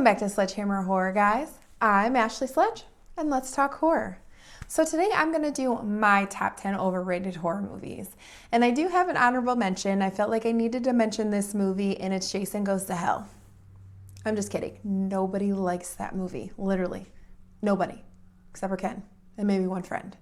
back to Sledgehammer Horror, guys. I'm Ashley Sledge, and let's talk horror. So today I'm going to do my top 10 overrated horror movies. And I do have an honorable mention. I felt like I needed to mention this movie, and it's Jason Goes to Hell. I'm just kidding. Nobody likes that movie. Literally. Nobody. Except for Ken. And maybe one friend.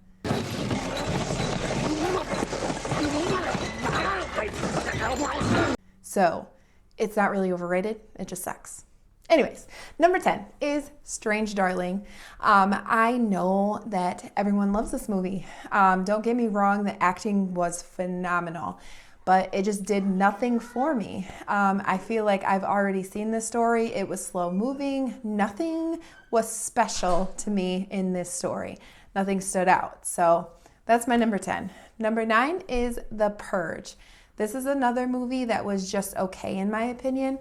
So, it's not really overrated. It just sucks. Anyways, number 10 is Strange Darling. I know that everyone loves this movie. Don't get me wrong, the acting was phenomenal, but it just did nothing for me. I feel like I've already seen this story. It was slow moving. Nothing was special to me in this story. Nothing stood out. So that's my number 10. Number 9 is The Purge. This is another movie that was just okay in my opinion.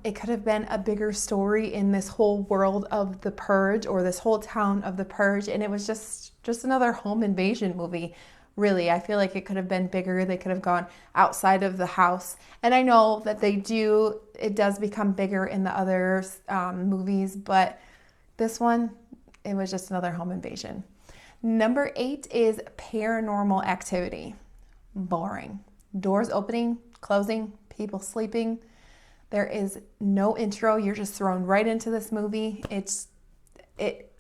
It could have been a bigger story in this whole world of The Purge, or this whole town of The Purge, and it was just another home invasion movie. Really, I feel like it could have been bigger. They could have gone outside of the house. And I know that it does become bigger in the other movies, but this one, it was just another home invasion. Number 8 is Paranormal Activity. Boring. Doors opening, closing, people sleeping. There is no intro. You're just thrown right into this movie.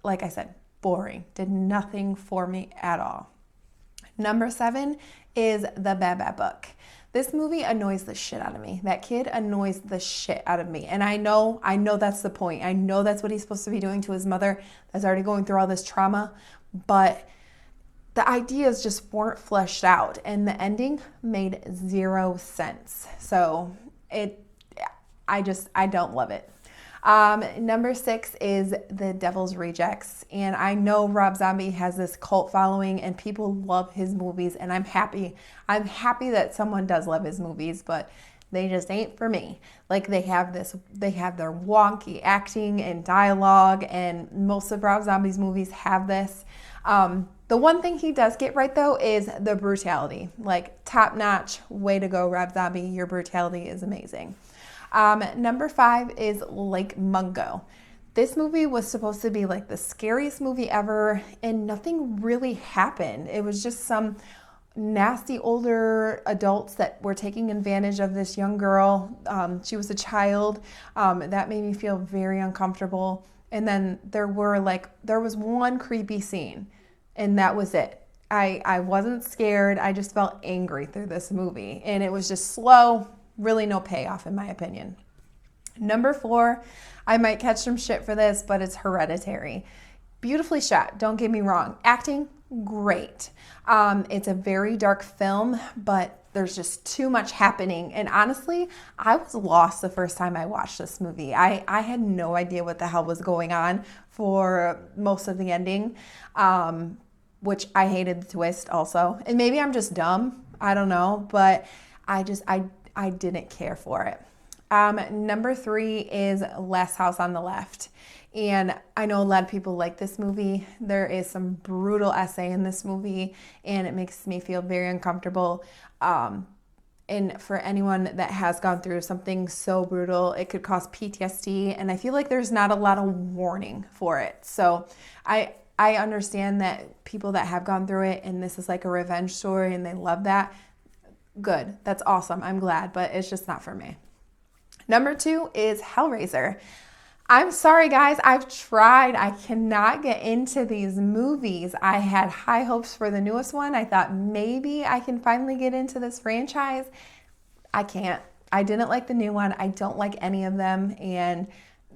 Like I said, boring. Did nothing for me at all. Number 7 is The Babadook. This movie annoys the shit out of me. That kid annoys the shit out of me. And I know that's the point. I know that's what he's supposed to be doing to his mother that's already going through all this trauma. But the ideas just weren't fleshed out, and the ending made zero sense. So I don't love it. Number 6 is The Devil's Rejects. And I know Rob Zombie has this cult following and people love his movies, and I'm happy. I'm happy that someone does love his movies, but they just ain't for me. Like they have their wonky acting and dialogue, and most of Rob Zombie's movies have this. The one thing he does get right though is the brutality. Like top notch, way to go Rob Zombie, your brutality is amazing. Number 5 is Lake Mungo. This movie was supposed to be like the scariest movie ever, and nothing really happened. It was just some nasty older adults that were taking advantage of this young girl. She was a child. That made me feel very uncomfortable. And then there was one creepy scene, and that was it. I wasn't scared. I just felt angry through this movie, and it was just slow. Really no payoff in my opinion. Number 4, I might catch some shit for this, but it's Hereditary. Beautifully shot, don't get me wrong. Acting, great. It's a very dark film, but there's just too much happening. And honestly, I was lost the first time I watched this movie. I had no idea what the hell was going on for most of the ending, which I hated the twist also. And maybe I'm just dumb, I don't know, but I didn't care for it. Number 3 is Last House on the Left. And I know a lot of people like this movie. There is some brutal essay in this movie, and it makes me feel very uncomfortable. And for anyone that has gone through something so brutal, it could cause PTSD, and I feel like there's not a lot of warning for it. So I understand that people that have gone through it, and this is like a revenge story, and they love that. Good. That's awesome. I'm glad, but it's just not for me. Number 2 is Hellraiser. I'm sorry, guys. I've tried. I cannot get into these movies. I had high hopes for the newest one. I thought maybe I can finally get into this franchise. I can't. I didn't like the new one. I don't like any of them, and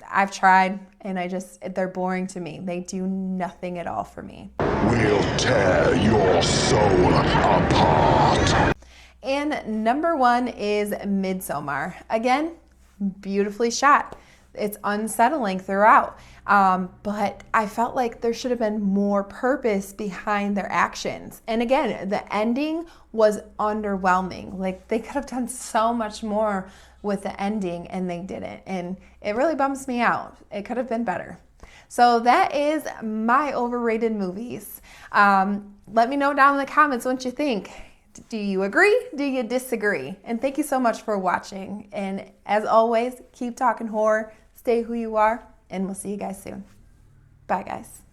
I've tried, and they're boring to me. They do nothing at all for me. We'll tear your soul apart. And number 1 is Midsommar. Again, beautifully shot. It's unsettling throughout. But I felt like there should have been more purpose behind their actions. And again, the ending was underwhelming. Like they could have done so much more with the ending, and they didn't. And it really bums me out. It could have been better. So that is my overrated movies. Let me know down in the comments what you think. Do you agree? Do you disagree? And thank you so much for watching. And as always, keep talking horror, stay who you are, and we'll see you guys soon. Bye, guys.